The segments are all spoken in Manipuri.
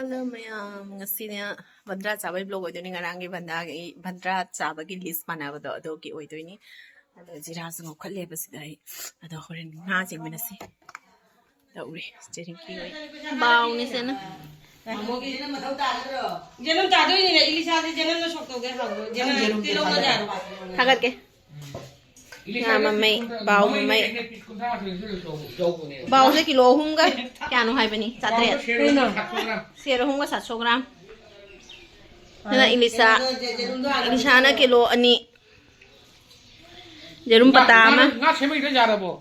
Hello mayam ngasinya bandra chabai blog oidoni ngarangi bandra chabagi list manabado adogi oidoni ado jira sango khalle basidai ado horen nga jengminasi da uri steering ki oi baw ni sena mogi na mathau ta ro jenam ta doi ni ilisa de jenam no sok to ge ha jenam tilo ma ja thagat ke nga mamai baw mamai baw se kilo hunga kyano hai bani chatre sero hunga 700 gram na ilisa na kilo ani jerum patama nga chemai de jara bo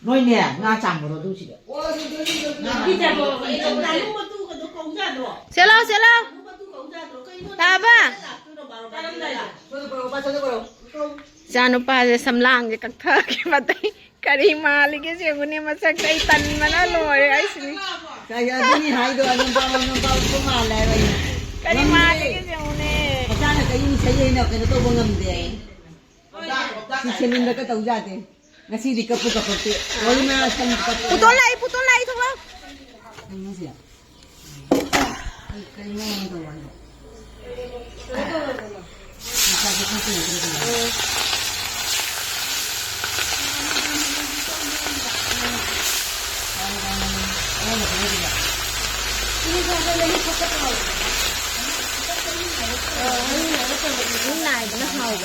nói nè nga chẳng có đâu chị đấy Selo taba jano pa je samlang je kakha ke batai kari mali ke je gune masak tai tan mana Loire ai sini kaya dini hai do anong ba ko malay ba kari mali ke je gune sana kayo sayo na kano to bangam de si chemin da ka tau jate ngasi di kapu kapate wala na sang putol lai thong lo ano siya kayo mo ang tawag này nó hầu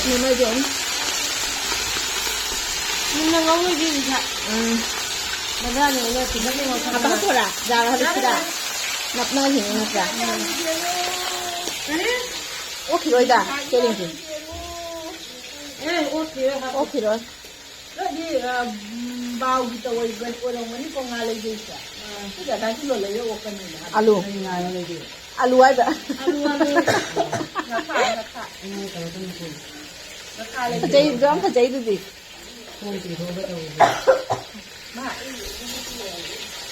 nhưng mà giống nhưng mà ngon cái gì vậy mà ra nữa thì nó ngon à bắt thôi à ra là hết rồi nạp nơi thì nạp ra ok rồi đã chơi liền gì ok rồi đi bao cái tàu ấy gần qua đâu mấy con ngà lấy gì cả tất cả cái lỗ lấy đâu cần này alu alu ai vậy chơi drum phải chơi cái gì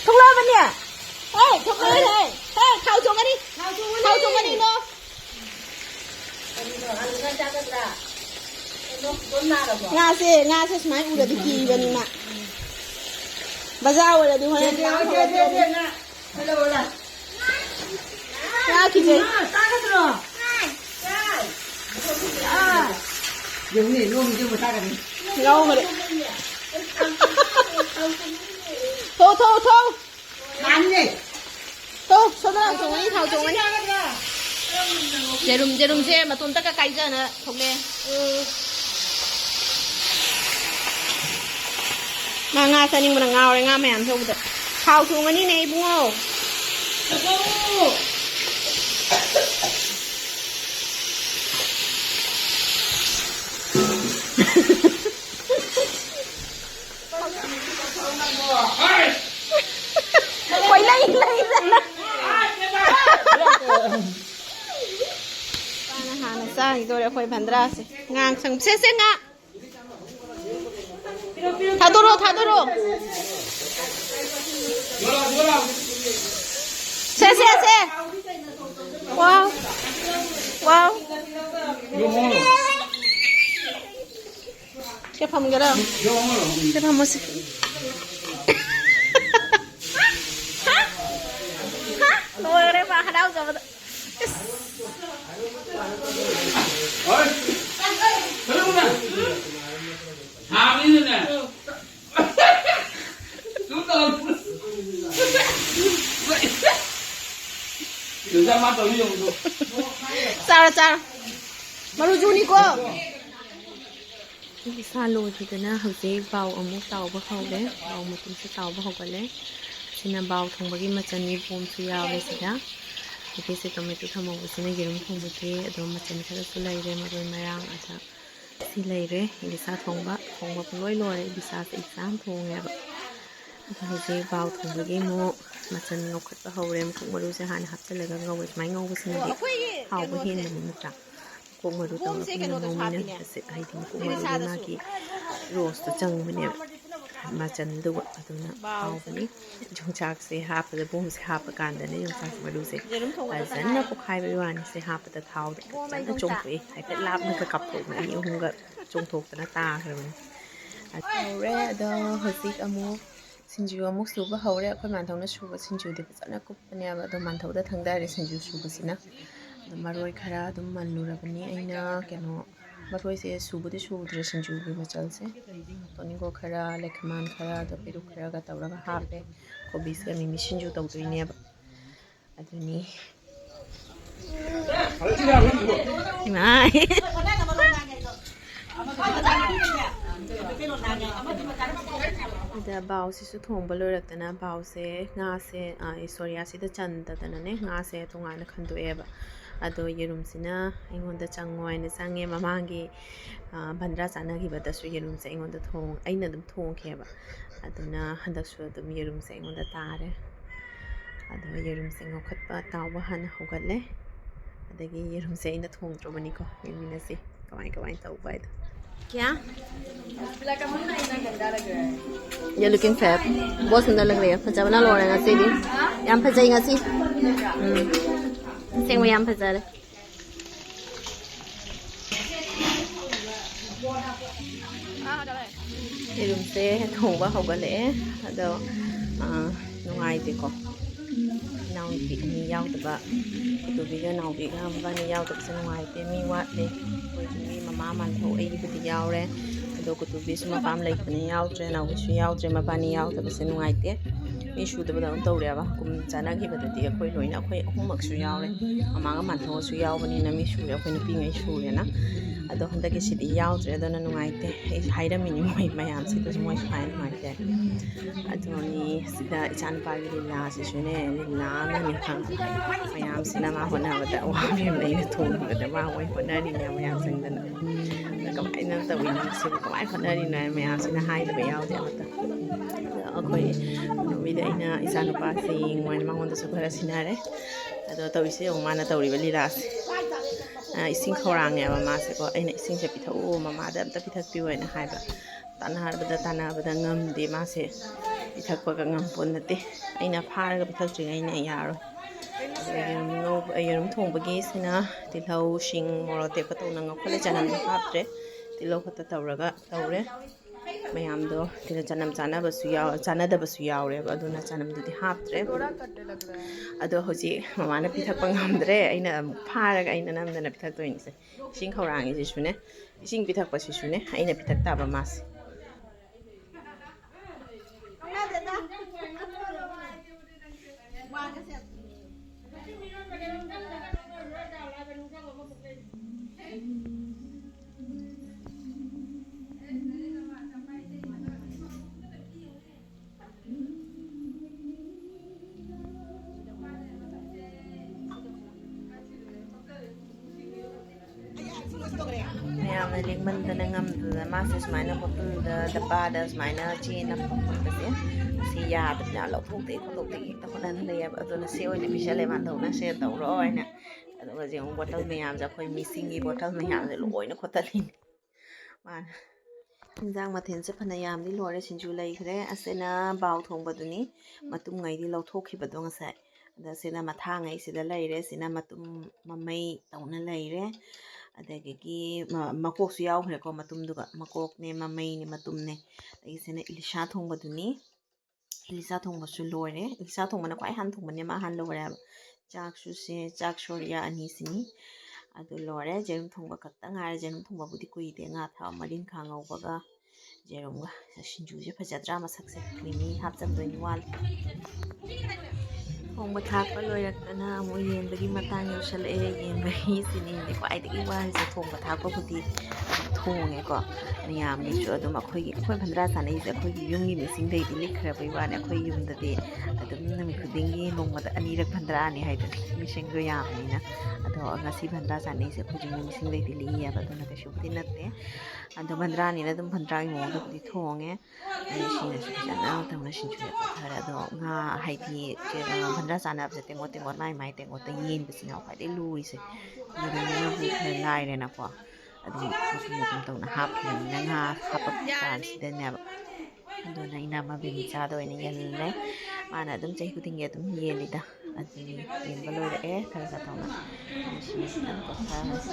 không lo bên nè không lo này thao xuống cái đi nó nga se smai udah diki bani mak bazar udah di mana ya kije dùng này luôn chứ mà ta cần lâu mà đấy thô bán đi thô sau đó dùng cái thao dùng cái 제룸 제 mà 돈 tất cả giờ nữa không nghe mà nga sao nhưng mà ngào đấy nga mẹ ăn không được thao xuống cái này bung không quay lấy ra Hana sa ito rin ako ibandras ngang sang sese nga thaduro sese wow chef ham gala chef ham musik Loire pa hadaw sa oi terus na ha ini na tu tahu chúng ta mang tới dùng rồi Sara marujuni ko sa lo thì na hauze baw amuk taw ba khawle baw mutum se taw ba hawle sina baw thong bagi machani bom su yaw le sida ite se tomato thamo sina girum thong bagi ado machani khara su lai re maroi marang ata si lai re ilisa thong ba loi bisa se exam thong ya ba hauze baw thong bagi mo machan ngokhat ba hawre mu maru se han hap talaga ngaw mai ngaw sina di haw ba hin mu ta ko maru taw ko mo ne se ai din ko maru na ki roast chang mane ꯃꯆꯟꯗꯨꯒ ꯑꯗꯨꯅ ꯍꯥꯎꯕꯅꯤ ꯌꯣꯡꯆꯥꯛꯁꯦ ꯍꯥꯞꯄꯗ ꯕꯣꯝꯁꯦ ꯍꯥꯞꯄ ꯀꯥꯟꯗꯅꯦ ꯌꯣꯡꯆꯥꯛ ꯃꯔꯨꯁꯦ ꯐꯖꯅ ꯄꯣꯛꯈꯥꯏꯕꯒꯤ ꯋꯥꯅꯤꯁꯦ ꯍꯥꯞꯄꯗ ꯊꯥꯎꯗ ꯐꯖꯅ ꯆꯣꯡꯊꯣꯛꯑꯦ ꯍꯥꯏꯐꯦꯠ ꯂꯥꯞꯅꯒ ꯀꯥꯞꯊꯣꯛꯄ ꯑꯅꯤ ꯑꯍꯨꯝꯒ ꯆꯣꯡꯊꯣꯛꯇꯅ ꯇꯥꯈ꯭ꯔꯕꯅꯤ ꯍꯧꯔꯦ ꯑꯗꯣ ꯍꯧꯖꯤꯛ ꯑꯃꯨꯛ ꯁꯤꯡꯖꯨ ꯑꯃꯨꯛ ꯁꯨꯕ ꯍꯧꯔꯦ ꯑꯩꯈꯣꯏ ꯃꯥꯟꯊꯧꯅ ꯁꯨꯕ ꯁꯤꯡꯖꯨꯗꯤ ꯐꯖꯅ ꯀꯨꯞꯄꯅꯦꯕ ꯑꯗꯣ ꯃꯥꯟꯊꯧꯗ ꯊꯪꯗꯔꯦ ꯁꯤꯡꯖꯨ ꯁꯨꯕꯁꯤꯅ ꯑꯗꯣ ꯃꯔꯣꯏ ꯈꯔ ꯑꯗꯨꯝ ꯃꯜꯂꯨꯔꯕꯅꯤ ꯑꯩꯅ ꯀꯩꯅꯣ ꯃꯔꯣꯏꯁꯦ ꯁꯨꯕꯗꯤ ꯁꯨꯗ꯭ꯔꯦ ꯁꯤꯡꯖꯨꯒꯤ ꯃꯆꯜꯁꯦ ꯇꯣꯅꯤꯡꯀꯣꯛ ꯈꯔ ꯂꯩꯈꯃꯥꯟ ꯈꯔ ꯑꯗꯣ ꯄꯦꯔꯨꯛ ꯈꯔꯒ ꯇꯧꯔꯒ ꯍꯥꯞꯄꯦ ꯀꯣꯕꯤꯁꯀ ꯃꯤꯃꯤ ꯁꯤꯡꯖꯨ ꯇꯧꯗꯣꯏꯅꯦꯕ ꯑꯗꯨꯅꯤ ꯏꯃꯥꯏ ꯑꯗ ꯕꯥꯎꯁꯤꯁꯨ ꯊꯣꯡꯕ ꯂꯣꯏꯔꯛꯇꯅ ꯕꯥꯎꯁꯦ ꯉꯥꯁꯦ ꯁꯣꯔꯤ ꯑꯁꯤꯗ ꯆꯟꯗꯗꯅꯅꯦ ꯉꯥꯁꯦ ꯇꯣꯉꯥꯟꯅ ꯈꯟꯗꯣꯛꯑꯦꯕ ꯑꯗꯣ ꯌꯦꯔꯨꯝꯁꯤꯅ ꯑꯩꯉꯣꯟꯗ ꯆꯪꯉꯣꯏꯅ ꯆꯪꯉꯦ ꯃꯃꯥꯡꯒꯤ ꯚꯟꯗ꯭ꯔꯥ ꯆꯥꯅꯈꯤꯕꯗꯁꯨ ꯌꯦꯔꯨꯝꯁꯦ ꯑꯩꯉꯣꯟꯗ ꯑꯩꯅ ꯑꯗꯨꯝ ꯊꯣꯡꯈꯤꯑꯕ ꯑꯗꯨꯅ ꯍꯟꯗꯛꯁꯨ ꯑꯗꯨꯝ ꯌꯦꯔꯨꯝꯁꯦ ꯑꯩꯉꯣꯟꯗ ꯇꯥꯔꯦ ꯑꯗꯣ ꯌꯦꯔꯨꯝꯁꯦ ꯉꯧꯈꯠꯄ ꯇꯥꯎꯕ ꯍꯥꯟꯅ ꯍꯧꯒꯠꯂꯦ ꯑꯗꯒꯤ ꯌꯦꯔꯨꯝꯁꯦ ꯑꯩꯅ ꯊꯣꯡꯗ꯭ꯔꯕꯅꯤꯀꯣ ꯌꯦꯡꯃꯤꯟꯅꯁꯤ ꯀꯃꯥꯏ ꯇꯧꯕ ꯍꯥꯏꯗꯣ क्या ये लुकिंग फैब बहुत सुंदर लग रही है फजबना लोरे ngasi di yam fajai ngasi seng yam fajare ꯌꯦꯔꯨꯝꯁꯦ ꯊꯣꯡꯕ ꯍꯧꯒꯠꯂꯛꯑꯦ ꯑꯗꯣ ꯅꯨꯡꯉꯥꯏꯇꯦꯀꯣ ꯏꯅꯥꯎꯅꯨꯄꯤ ꯑꯅꯤ ꯌꯥꯎꯗꯕ ꯀꯨꯇꯨꯕꯤꯒ ꯅꯥꯎꯕꯤꯒ ꯃꯕꯥꯅꯤ ꯌꯥꯎꯗꯕꯁꯦ ꯅꯨꯡꯉꯥꯏꯇꯦ ꯃꯤ ꯋꯥꯠꯂꯦ ꯑꯩꯈꯣꯏꯒꯤ ꯃꯤ ꯃꯃꯥ ꯃꯥꯟꯊꯧ ꯑꯩꯒꯤꯕꯨꯗꯤ ꯌꯥꯎꯔꯦ ꯑꯗꯣ ꯀꯨꯇꯨꯕꯤꯁꯨ ꯃꯄꯥꯝ ꯂꯩꯇꯅ ꯌꯥꯎꯗ꯭ꯔꯦ ꯅꯥꯎꯕꯤꯁꯨ ꯌꯥꯎꯗ꯭ꯔꯦ ꯃꯕꯥꯅꯤ ꯌꯥꯎꯗꯕꯁꯦ ꯅꯨꯡꯉꯥꯏꯇꯦ ꯃꯤ ꯁꯨꯗꯕꯗꯧꯅ ꯇꯧꯔꯦꯕ ꯀꯨꯝ ꯆꯥꯅꯈꯤꯕꯗꯗꯤ ꯑꯩꯈꯣꯏ ꯂꯣꯏꯅ ꯑꯩꯈꯣꯏ ꯑꯍꯨꯝꯃꯛꯁꯨ ꯌꯥꯎꯔꯦ ꯃꯃꯥꯒ ꯃꯥꯟꯊꯧꯒꯁꯨ ꯌꯥꯎꯕꯅꯤꯅ ꯃꯤ ꯁꯨꯔꯦ ꯑꯩꯈꯣꯏ ꯅꯨꯄꯤꯉꯩ ꯁꯨꯔꯦꯅ ꯑꯗꯣ ꯍꯟꯗꯛꯀꯤꯁꯤꯗꯤ ꯌꯥꯎꯗ꯭ꯔꯦ ꯑꯗꯨꯅ ꯅꯨꯡꯉꯥꯏꯇꯦ ꯑꯩꯁꯨ ꯍꯥꯏꯔꯝꯃꯤꯅꯤ ꯃꯣꯏ ꯃꯌꯥꯝꯁꯤꯗꯁꯨ ꯃꯣꯏꯁꯨ ꯍꯥꯏ ꯅꯨꯡꯉꯥꯏꯇꯦ ꯑꯗꯨꯅꯤ ꯁꯤꯗ ꯏꯆꯥꯅꯨꯄꯥꯒꯤ ꯂꯤꯂꯥꯁꯤꯁꯨꯅꯦ ꯂꯤꯂꯥ ꯑꯃꯅꯤ ꯃꯌꯥꯝꯁꯤꯅ ꯃꯥ ꯍꯣꯠꯅꯕꯗ ꯑꯋꯥꯕ ꯑꯃ ꯑꯩꯅ ꯊꯣꯡꯕꯗ ꯃꯥ ꯃꯣꯏ ꯍꯣꯠꯅꯔꯤꯅꯦ ꯃꯌꯥꯝ ꯆꯪꯗꯅ ꯀꯃꯥꯏꯅ ꯇꯧꯔꯤꯅꯣ ꯁꯤꯕꯨ ꯀꯃꯥꯏꯅ ꯍꯣꯠꯅꯔꯤꯅꯣ ꯍꯥꯏꯅ ꯃꯌꯥꯝꯁꯤꯅ ꯍꯥꯏꯗꯕ ꯌꯥꯎꯗꯦ ꯑꯃꯠꯇ ꯑꯗꯣ ꯑꯩꯈꯣꯏ ꯀꯩꯅꯣꯒꯤꯗꯤ ꯑꯩꯅ ꯏꯆꯥꯅꯨꯄꯥꯁꯤ ꯌꯦꯡꯉꯣꯏꯅ ꯃꯉꯣꯟꯗꯁꯨ ꯈꯔ ꯁꯤꯟꯅꯔꯦ ꯑꯗꯣ ꯇꯧꯔꯤꯁꯦ ꯌꯦꯡꯉꯨ ꯃꯥꯅ ꯇꯧꯔꯤꯕ ꯂꯤꯂꯥꯁꯦ ꯏꯁꯤꯡ ꯈꯧꯔꯥꯡꯉꯦꯕ ꯃꯥꯁꯦꯀꯣ ꯑꯩꯅ ꯏꯁꯤꯡꯁꯦ ꯄꯤꯊꯛꯎ ꯃꯃꯥꯗ ꯑꯝꯇ ꯄꯤꯊꯛꯄꯤꯌꯨ ꯍꯥꯏꯅ ꯍꯥꯏꯕ ꯇꯥꯟꯅꯕꯗ ꯉꯝꯗꯦ ꯃꯥꯁꯦ ꯄꯤꯊꯛꯄꯒ ꯉꯝꯄꯣꯠ ꯅꯠꯇꯦ ꯑꯩꯅ ꯐꯥꯔꯒ ꯄꯤꯊꯛꯇ꯭ꯔꯤꯉꯩꯅꯦ ꯌꯥꯔꯣꯏ ꯑꯗꯣ ꯌꯦꯔꯨꯝ ꯊꯣꯡꯕꯒꯤꯁꯤꯅ ꯇꯤꯜꯍꯧ ꯁꯤꯡ ꯃꯣꯔꯣꯛ ꯑꯇꯦꯛꯄ ꯇꯧꯅ ꯉꯧꯈꯠꯂꯦ ꯆꯅꯝꯗꯤ ꯍꯥꯞꯇ꯭ꯔꯦ ꯇꯤꯜꯍꯧ ꯈꯛꯇ ꯇꯧꯔꯒ ꯇꯧꯔꯦ ꯃꯌꯥꯝꯗꯣ ꯆꯅꯝ ꯆꯥꯟꯅꯗꯕꯁꯨ ꯌꯥꯎꯔꯦꯕ ꯑꯗꯨꯅ ꯆꯅꯝꯗꯨꯗꯤ ꯍꯥꯞꯇ꯭ꯔꯦ ꯑꯗꯣ ꯍꯧꯖꯤꯛ ꯃꯃꯥꯅ ꯄꯤꯊꯛꯄ ꯉꯝꯗ꯭ꯔꯦ ꯑꯩꯅ ꯑꯃꯨꯛ ꯐꯥꯔꯒ ꯑꯩꯅ ꯅꯝꯗꯅ ꯄꯤꯊꯛꯇꯣꯏꯅꯤꯁꯦ ꯏꯁꯤꯡ ꯈꯧꯔꯥꯡꯉꯤꯁꯤꯁꯨꯅꯦ ꯏꯁꯤꯡ ꯄꯤꯊꯛꯄꯁꯤꯁꯨꯅꯦ ꯑꯩꯅ ꯄꯤꯊꯛ ꯇꯥꯕ ꯃꯥꯁꯦ ꯃꯌꯥꯝꯅ ꯂꯦꯡꯃꯟꯗꯅ ꯉꯝꯗꯗꯅ ꯃꯥꯁꯦ ꯁꯨꯃꯥꯏꯅ ꯕꯣꯇꯜꯗ ꯗꯕꯥꯗ ꯁꯨꯃꯥꯏꯅ ꯆꯦꯅ ꯈꯣꯠꯄꯁꯦ ꯑꯁꯤ ꯌꯥꯗꯕꯅ ꯂꯧꯊꯣꯛꯇꯦ ꯈꯣꯠꯇꯣꯛꯇꯦ ꯍꯦꯛꯇ ꯍꯣꯠꯅꯍꯜꯂꯦꯕ ꯑꯗꯨꯅ ꯁꯤ ꯑꯣꯏꯅ ꯄꯤꯁꯜꯂꯦ ꯃꯥꯟꯗꯧꯅ ꯁꯦ ꯇꯧꯔꯣ ꯍꯥꯏꯅ ꯑꯗꯨꯒ ꯌꯦꯡꯉꯨ ꯕꯣꯇꯜ ꯃꯌꯥꯝꯁꯦ ꯑꯩꯈꯣꯏ ꯃꯤꯁꯤꯡꯒꯤ ꯕꯣꯇꯜ ꯃꯌꯥꯝꯁꯦ ꯂꯣꯏꯅ ꯈꯣꯠꯇꯠꯂꯤꯅꯤ ꯃꯥꯅ ꯏꯟꯖꯥꯡ ꯃꯊꯦꯜꯁꯦ ꯐꯅ ꯌꯥꯝꯗꯤ ꯂꯣꯏꯔꯦ ꯁꯤꯡꯖꯨ ꯂꯩꯈ꯭ꯔꯦ ꯑꯁꯤꯅ ꯕꯥꯎ ꯊꯣꯡꯕꯗꯨꯅꯤ ꯃꯇꯨꯝꯉꯩꯗꯤ ꯂꯧꯊꯣꯛꯈꯤꯕꯗꯣ ꯉꯁꯥꯏ ꯑꯗ ꯁꯤꯅ ꯃꯊꯥꯉꯩꯁꯤꯗ ꯂꯩꯔꯦ ꯁꯤꯅ ꯃꯇꯨꯝ ꯃꯃꯩ ꯇꯧꯅ ꯂꯩꯔꯦ ꯑꯗꯒꯤ ꯃꯀꯣꯛꯁꯨ ꯌꯥꯎꯈ꯭ꯔꯦꯀꯣ ꯃꯇꯨꯝꯗꯨꯒ ꯃꯀꯣꯛꯅꯦ ꯃꯃꯩꯅꯦ ꯃꯇꯨꯝꯅꯦ ꯑꯗꯒꯤꯁꯤꯅ ꯏꯂꯤꯁꯥ ꯊꯣꯡꯕꯗꯨꯅꯤ ꯏꯂꯤꯁꯥ ꯊꯣꯡꯕꯁꯨ ꯂꯣꯏꯔꯦ ꯏꯂꯤꯁꯥ ꯊꯣꯡꯕꯅ ꯈ꯭ꯋꯥꯏ ꯍꯥꯟꯅ ꯊꯣꯡꯕꯅꯦ ꯃꯥ ꯍꯥꯟꯅ ꯂꯣꯏꯔꯦ ꯍꯥꯏꯕ ꯆꯥꯛ ꯁꯣꯔꯤꯌꯥ ꯑꯅꯤꯁꯤꯅꯤ ꯑꯗꯨ ꯂꯣꯏꯔꯦ ꯌꯦꯔꯨꯝ ꯊꯣꯡꯕ ꯈꯛꯇ ꯉꯥꯏꯔꯦ ꯌꯦꯔꯨꯝ ꯊꯣꯡꯕꯕꯨꯗꯤ ꯀꯨꯏꯗꯦ ꯉꯥ ꯊꯥꯎ ꯃꯔꯤꯡꯈꯥ ꯉꯧꯕꯒ ꯌꯦꯔꯨꯝꯒ ꯁꯤꯡꯖꯨꯁꯦ ꯐꯖꯗ꯭ꯔꯥ ꯃꯁꯛꯁꯦ ꯃꯤꯃꯤ ꯍꯥꯞꯆꯟꯗꯣꯏꯅꯤ ꯋꯥꯠꯂꯤ ꯊꯣꯡꯕ ꯊꯥꯛꯄ ꯂꯣꯏꯔꯛꯇꯅ ꯑꯃꯨꯛ ꯌꯦꯟꯕꯒꯤ ꯃꯇꯥꯡ ꯌꯧꯁꯜꯂꯛꯑꯦ ꯌꯦꯟꯕꯒꯤꯁꯤꯅꯤ ꯈ꯭ꯋꯥꯏꯗꯒꯤ ꯋꯥꯔꯤꯁꯦ ꯊꯣꯡꯕ ꯊꯥꯛꯄꯕꯨꯗꯤ ꯑꯗꯨꯝ ꯊꯣꯡꯉꯦꯀꯣ ꯃꯌꯥꯝꯒꯤꯁꯨ ꯑꯗꯨꯝ ꯑꯩꯈꯣꯏ ꯚꯟꯗ꯭ꯔꯥ ꯆꯥꯅꯩꯁꯦ ꯑꯩꯈꯣꯏꯒꯤ ꯌꯨꯝꯒꯤ ꯃꯤꯁꯤꯡꯗꯩꯗꯤ ꯂꯤꯛꯈ꯭ꯔꯕꯩ ꯋꯥꯅꯤ ꯑꯩꯈꯣꯏ ꯌꯨꯝꯗꯗꯤ ꯑꯗꯨꯝ ꯅꯨꯃꯤꯠ ꯈꯨꯗꯤꯡꯒꯤ ꯅꯣꯡꯃꯗ ꯑꯅꯤꯔꯛ ꯚꯟꯗ꯭ꯔꯥꯅꯤ ꯍꯥꯏꯗꯨꯅꯤ ꯃꯤꯁꯤꯡꯗꯣ ꯌꯥꯝꯕꯅꯤ나 ꯑꯗꯣ ꯉꯁꯤ ꯚꯟꯗ꯭ꯔꯥ ꯆꯥꯅꯩꯁꯦ ꯑꯩꯈꯣꯏ ꯌꯨꯝꯒꯤ ꯃꯤꯁꯤꯡꯗꯩꯗꯤ ꯂꯤꯛꯑꯦꯕ ꯑꯗꯨꯅ ꯀꯩꯁꯨꯕꯨꯗꯤ ꯅꯠꯇꯦ ꯑꯗꯣ ꯚꯟꯗ꯭ꯔꯥꯅꯤꯅ ꯑꯗꯨꯝ ꯚꯟꯗ꯭ꯔꯥꯒꯤ ꯃꯑꯣꯡꯗꯕꯨꯗꯤ ꯊꯣꯡꯉꯦ ꯁꯤꯅꯁꯨ ꯐꯖꯅ ꯇꯧꯅ ꯁꯤꯡꯖꯨꯁꯦ ꯄꯠꯊꯔꯦ ꯑꯗꯣ ꯉꯥ ꯍꯥꯏꯗꯤ ꯚꯟꯗ꯭ꯔꯥ ꯆꯥꯅꯕꯁꯦ ꯇꯦꯡꯀꯣꯠ ꯃꯥꯏ ꯇꯦꯡꯀꯣꯠꯇ ꯌꯦꯟꯕꯁꯤꯅ ꯈ꯭ꯋꯥꯏꯗꯒꯤ ꯂꯨꯔꯤꯁꯦ ꯌꯦꯔꯨꯝꯅꯕꯨ ꯈꯔ ꯂꯥꯏꯔꯦꯅꯀꯣ ꯑꯗꯨꯝ ꯃꯇꯨꯝ ꯇꯧꯅ ꯍꯥꯞꯈꯤꯕꯅꯤꯅ ꯉꯥ ꯍꯥꯞꯄꯛꯄ ꯀꯥꯟꯁꯤꯗꯅꯦꯕ ꯑꯗꯨꯅ ꯏꯅꯝꯃ ꯕꯦꯃꯤꯆꯥꯗ ꯑꯣꯏꯅ ꯌꯦꯜꯂꯦ ꯃꯥꯅ ꯑꯗꯨꯝ ꯆꯍꯤ ꯈꯨꯗꯤꯡꯒꯤ ꯑꯗꯨꯝ ꯌꯦꯜꯂꯤꯗ ꯑꯗꯨꯒꯤ ꯌꯦꯟꯕ ꯂꯣꯏꯔꯛꯑꯦ ꯈꯔ ꯈꯔ ꯇꯧꯅ ꯑꯗꯨ ꯁꯤ ꯈꯤꯇꯪ ꯀꯣꯊꯔꯁꯤ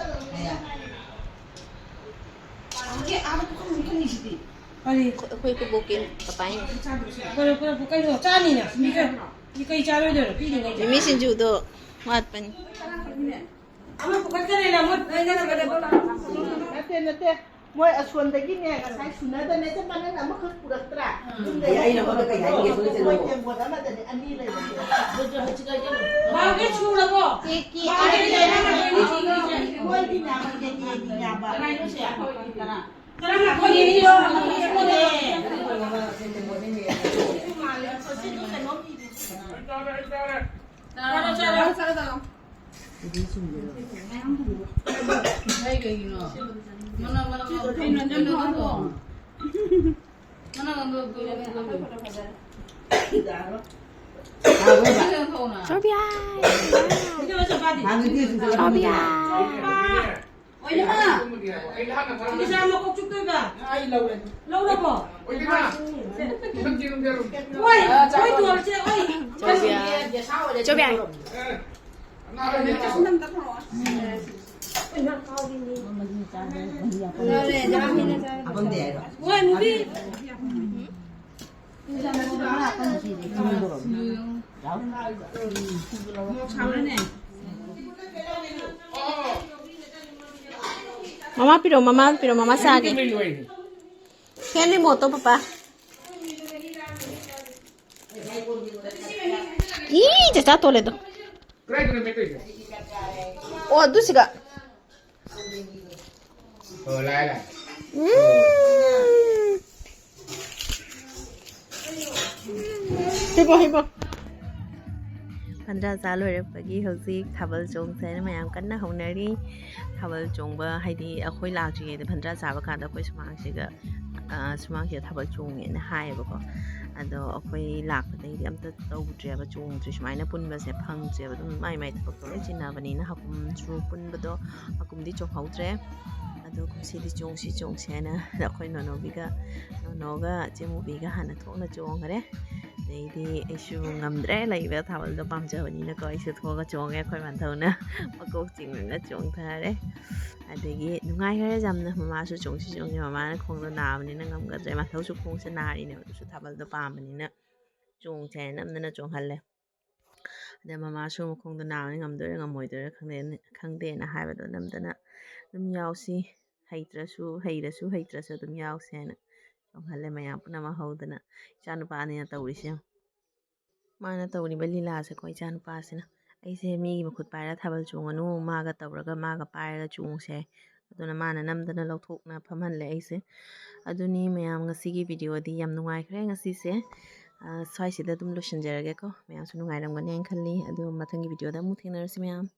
ꯑꯩꯈꯣꯏ ꯀꯨꯕꯣꯛꯀꯤ ꯄꯄꯥꯏ ꯀꯩꯅꯣ ꯆꯥꯅꯤꯅ ꯀꯩ ꯆꯥꯔꯣꯏꯗꯣꯏꯅꯣ ꯄꯤꯔꯤꯉꯩ ꯃꯤꯃꯤ ꯁꯤꯡꯖꯨꯗꯣ ꯋꯥꯠꯄꯅꯤ ꯑꯃ ꯄꯨꯈꯠꯀꯅꯤꯅ ꯃꯣꯏ ꯅꯠꯇꯦ ꯃꯣꯏ ꯑꯁꯣꯟꯗꯒꯤꯅꯦ ꯉꯁꯥꯏ ꯁꯨꯅꯗꯅꯦ ꯆꯞ ꯃꯥꯟꯅꯅ ꯑꯃꯈꯛ ꯄꯨꯔꯛꯇ꯭ꯔꯥ ꯑꯩꯅ ꯍꯣꯠꯅ ꯀꯩ ꯍꯥꯏꯒꯦ ꯃꯣꯏ ꯇꯦꯡꯕꯣꯠ ꯑꯃꯗꯗꯤ 2 ꯂꯩꯕꯅꯦ ꯃꯥꯒꯤ ꯁꯨꯔꯕꯣ ꯀꯦꯛꯀꯤ ꯃꯣꯏꯗꯤ ꯌꯥꯕ Mama piro mama sage. Ken remote papa. Ih, chacha tole do. Oh, adu siga. Oh, lai. Hibo. Pandra za loirapagi hauzik thabal chong saina mayam kanna haunari thabal chongba haidi akhoi lakji de pandra zaba kada akhoi sumang siga sumang siga thabal chong ne haibako ado akhoi lakpadai de amta tawdreba chong tri sumaina punba se phangje badum mai thak tole chinabani na hakum chu punbado hakum di chong haudre ado kumsi di chong sena akhoi nonobiga nonoga chemubiga hana thona chongare Lady issue ngamdre like the towel the bum journey na ko isu thoga chonge khoi man thona makok ching na chong thare adegi nungai hare jamna mama su chong si chong mama na khong da na ni na ngam ga ma thau su khong se na ri ne su thabal da pam ni na chong che nam na chong halle de mama su khong da na ni ngam do ngam moi do khangde na ha ba do nam da na dum yaw si heitrasu dum yaw se na halle mayam puna ma hodana chanu pa ni ta urisi mana ta uri bali la se koi chanu pa sina ai se mi ma khut paira thabal chunganu ma ga tawraga ma ga paira chung se aduna mana namdana lauthokna phamhanle ai se aduni mayam ngasi gi video di yam nungai khre ngasi se swai sida dum lo shinjarage ko mayam su nungai ramgani an khalli adu mathangi video da mu thinarasi mayam